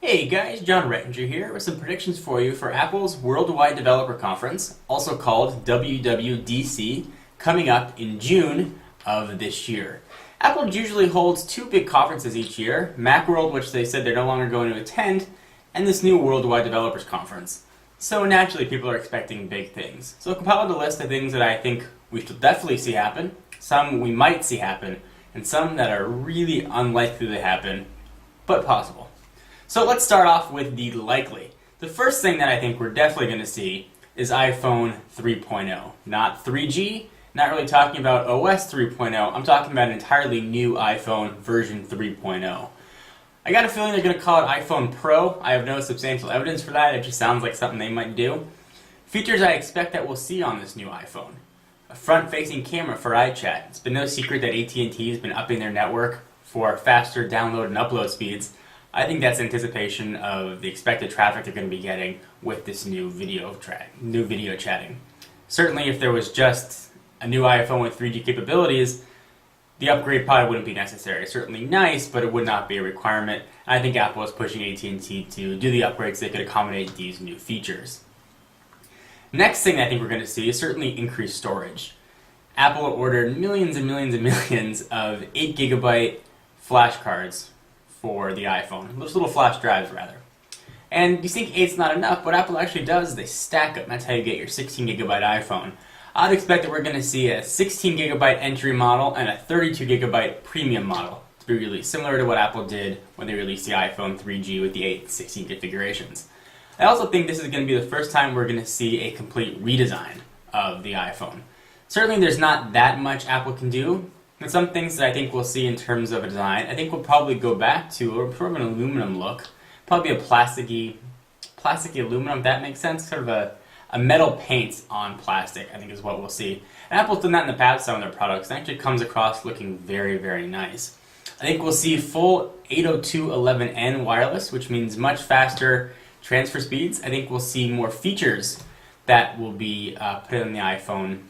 Hey guys, John Rettinger here with some predictions for you for Apple's Worldwide Developer Conference, also called WWDC, coming up in June of this year. Apple usually holds two big conferences each year, Macworld, which they said they're no longer going to attend, and this new Worldwide Developers Conference. So naturally people are expecting big things. So I compiled a list of things that I think we should definitely see happen, some we might see happen, and some that are really unlikely to happen, but possible. So let's start off with the likely. The first thing that I think we're definitely going to see is iPhone 3.0. Not 3G, not really talking about OS 3.0, I'm talking about an entirely new iPhone version 3.0. I got a feeling they're going to call it iPhone Pro. I have no substantial evidence for that, it just sounds like something they might do. Features I expect that we'll see on this new iPhone. A front-facing camera for iChat. It's been no secret that AT&T has been upping their network for faster download and upload speeds. I think that's anticipation of the expected traffic they're going to be getting with this new video chatting. Certainly if there was just a new iPhone with 3G capabilities, the upgrade probably wouldn't be necessary. Certainly nice, but it would not be a requirement. I think Apple is pushing AT&T to do the upgrades that could accommodate these new features. Next thing I think we're going to see is certainly increased storage. Apple ordered millions and millions and millions of 8GB flash cards for the iPhone. Those little flash drives, rather. And you think 8's not enough, what Apple actually does is they stack them. That's how you get your 16GB iPhone. I'd expect that we're going to see a 16GB entry model and a 32GB premium model to be released, similar to what Apple did when they released the iPhone 3G with the 8 and 16 configurations. I also think this is going to be the first time we're going to see a complete redesign of the iPhone. Certainly there's not that much Apple can do. And some things that I think we'll see in terms of a design, I think we'll probably go back to sort of an aluminum look. Probably a plasticky aluminum, if that makes sense. Sort of a metal paint on plastic, I think is what we'll see. And Apple's done that in the past on their products. It actually comes across looking very, very nice. I think we'll see full 802.11n wireless, which means much faster transfer speeds. I think we'll see more features that will be put in the iPhone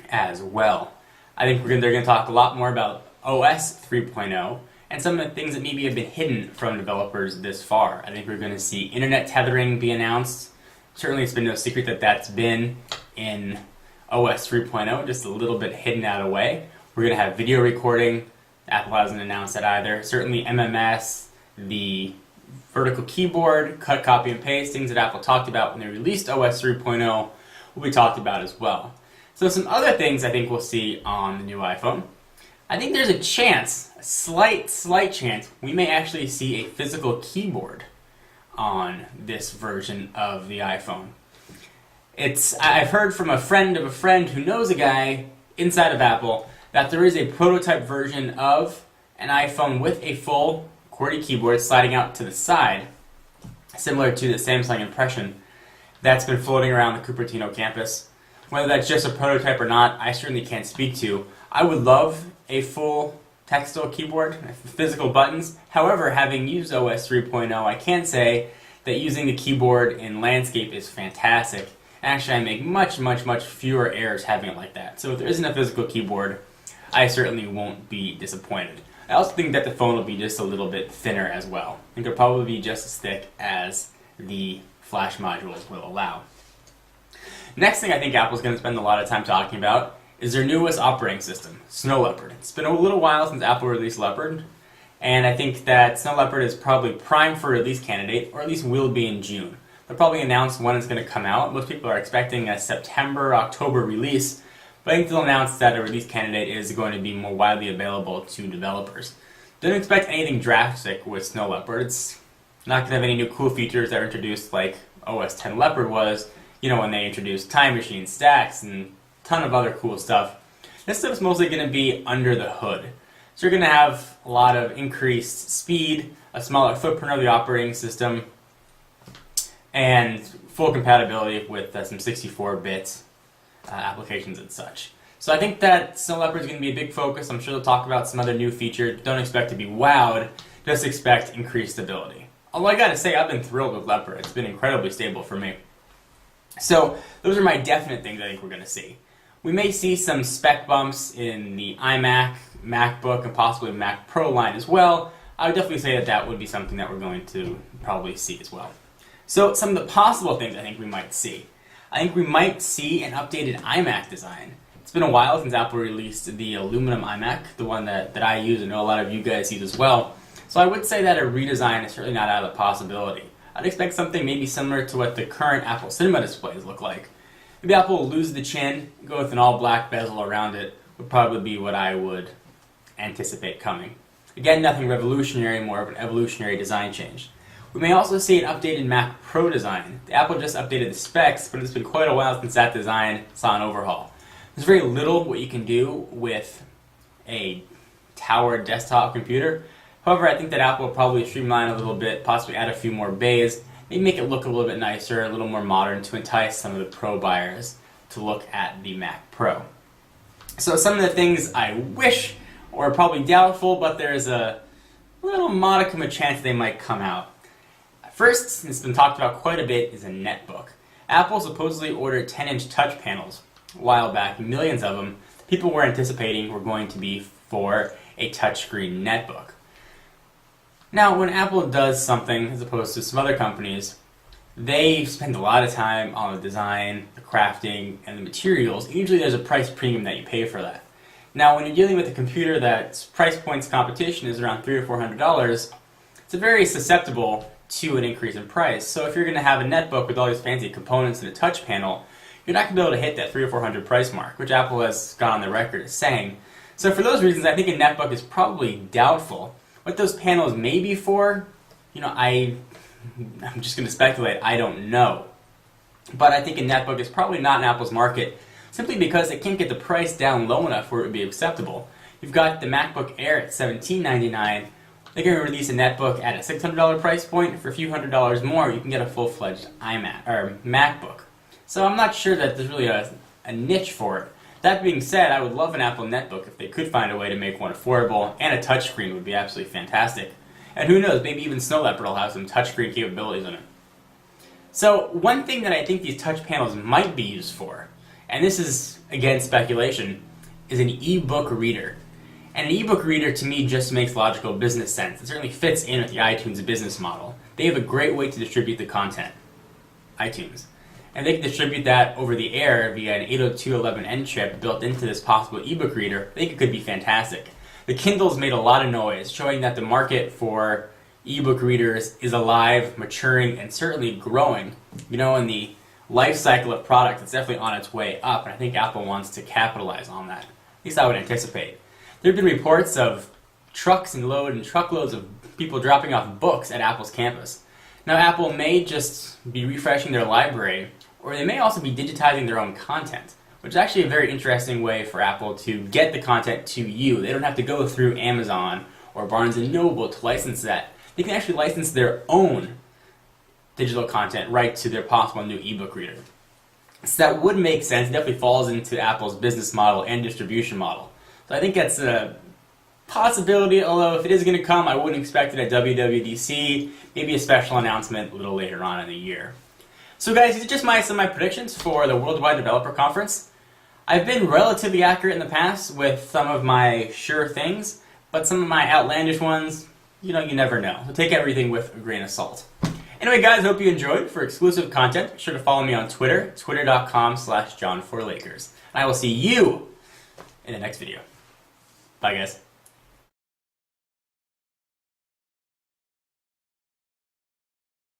as well. I think they're going to talk a lot more about OS 3.0 and some of the things that maybe have been hidden from developers this far. I think we're going to see internet tethering be announced. Certainly it's been no secret that that's been in OS 3.0, just a little bit hidden out of the way. We're going to have video recording. Apple hasn't announced that either. Certainly MMS, the vertical keyboard, cut, copy, and paste, things that Apple talked about when they released OS 3.0 will be talked about as well. So some other things I think we'll see on the new iPhone. I think there's a chance, a slight chance, we may actually see a physical keyboard on this version of the iPhone. I've heard from a friend of a friend who knows a guy inside of Apple that there is a prototype version of an iPhone with a full QWERTY keyboard sliding out to the side, similar to the Samsung Impression, that's been floating around the Cupertino campus. Whether that's just a prototype or not, I certainly can't speak to. I would love a full textile keyboard, physical buttons. However, having used OS 3.0, I can say that using the keyboard in landscape is fantastic. Actually, I make much fewer errors having it like that. So if there isn't a physical keyboard, I certainly won't be disappointed. I also think that the phone will be just a little bit thinner as well. I think it'll probably be just as thick as the flash modules will allow. Next thing I think Apple's going to spend a lot of time talking about is their newest operating system, Snow Leopard. It's been a little while since Apple released Leopard, and I think that Snow Leopard is probably primed for a release candidate, or at least will be in June. They'll probably announce when it's going to come out. Most people are expecting a September, October release, but I think they'll announce that a release candidate is going to be more widely available to developers. Don't expect anything drastic with Snow Leopard. It's not going to have any new cool features that are introduced like OS X Leopard was, when they introduced Time Machine, stacks, and a ton of other cool stuff. This stuff is mostly going to be under the hood. So you're going to have a lot of increased speed, a smaller footprint of the operating system, and full compatibility with some 64-bit applications and such. So I think that Snow Leopard is going to be a big focus. I'm sure they'll talk about some other new features. Don't expect to be wowed, just expect increased stability. Although I gotta say, I've been thrilled with Leopard. It's been incredibly stable for me. So those are my definite things I think we're going to see. We may see some spec bumps in the iMac, MacBook, and possibly Mac Pro line as well. I would definitely say that that would be something that we're going to probably see as well. So some of the possible things I think we might see. I think we might see an updated iMac design. It's been a while since Apple released the aluminum iMac, the one that I use and know a lot of you guys use as well. So I would say that a redesign is certainly not out of the possibility. I'd expect something maybe similar to what the current Apple Cinema displays look like. Maybe Apple will lose the chin, go with an all-black bezel around it, would probably be what I would anticipate coming. Again, nothing revolutionary, more of an evolutionary design change. We may also see an updated Mac Pro design. Apple just updated the specs, but it's been quite a while since that design saw an overhaul. There's very little what you can do with a tower desktop computer. However, I think that Apple will probably streamline a little bit, possibly add a few more bays, maybe make it look a little bit nicer, a little more modern to entice some of the Pro buyers to look at the Mac Pro. So some of the things I wish, or probably doubtful, but there's a little modicum of chance they might come out. First, and it's been talked about quite a bit, is a netbook. Apple supposedly ordered 10-inch touch panels a while back, millions of them. People were anticipating were going to be for a touchscreen netbook. Now, when Apple does something, as opposed to some other companies, they spend a lot of time on the design, the crafting, and the materials. Usually there's a price premium that you pay for that. Now, when you're dealing with a computer that's price points competition is around $300 or $400, it's very susceptible to an increase in price. So if you're going to have a netbook with all these fancy components and a touch panel, you're not going to be able to hit that $300 or $400 price mark, which Apple has gone on the record as saying. So for those reasons, I think a netbook is probably doubtful. What those panels may be for, I'm just going to speculate, I don't know. But I think a netbook is probably not in Apple's market, simply because they can't get the price down low enough where it would be acceptable. You've got the MacBook Air at $1799. They're going to release a netbook at a $600 price point. For a few $100s more, you can get a full-fledged MacBook. So I'm not sure that there's really a niche for it. That being said, I would love an Apple netbook if they could find a way to make one affordable, and a touchscreen would be absolutely fantastic. And who knows, maybe even Snow Leopard will have some touchscreen capabilities in it. So one thing that I think these touch panels might be used for, and this is, again, speculation, is an e-book reader. And an e-book reader, to me, just makes logical business sense. It certainly fits in with the iTunes business model. They have a great way to distribute the content, iTunes. And they can distribute that over the air via an 802.11n chip built into this possible ebook reader. I think it could be fantastic. The Kindle's made a lot of noise, showing that the market for ebook readers is alive, maturing, and certainly growing. In the life cycle of products, it's definitely on its way up, and I think Apple wants to capitalize on that. At least I would anticipate. There have been reports of trucks and truckloads of people dropping off books at Apple's campus. Now, Apple may just be refreshing their library, or they may also be digitizing their own content, which is actually a very interesting way for Apple to get the content to you. They don't have to go through Amazon or Barnes & Noble to license that. They can actually license their own digital content right to their possible new ebook reader. So that would make sense. It definitely falls into Apple's business model and distribution model. So I think that's a possibility, although if it is going to come, I wouldn't expect it at WWDC, maybe a special announcement a little later on in the year. So guys, these are just some of my predictions for the Worldwide Developer Conference. I've been relatively accurate in the past with some of my sure things, but some of my outlandish ones, you never know. So take everything with a grain of salt. Anyway guys, I hope you enjoyed. For exclusive content, be sure to follow me on Twitter, twitter.com/John4Lakers. And I will see you in the next video. Bye guys.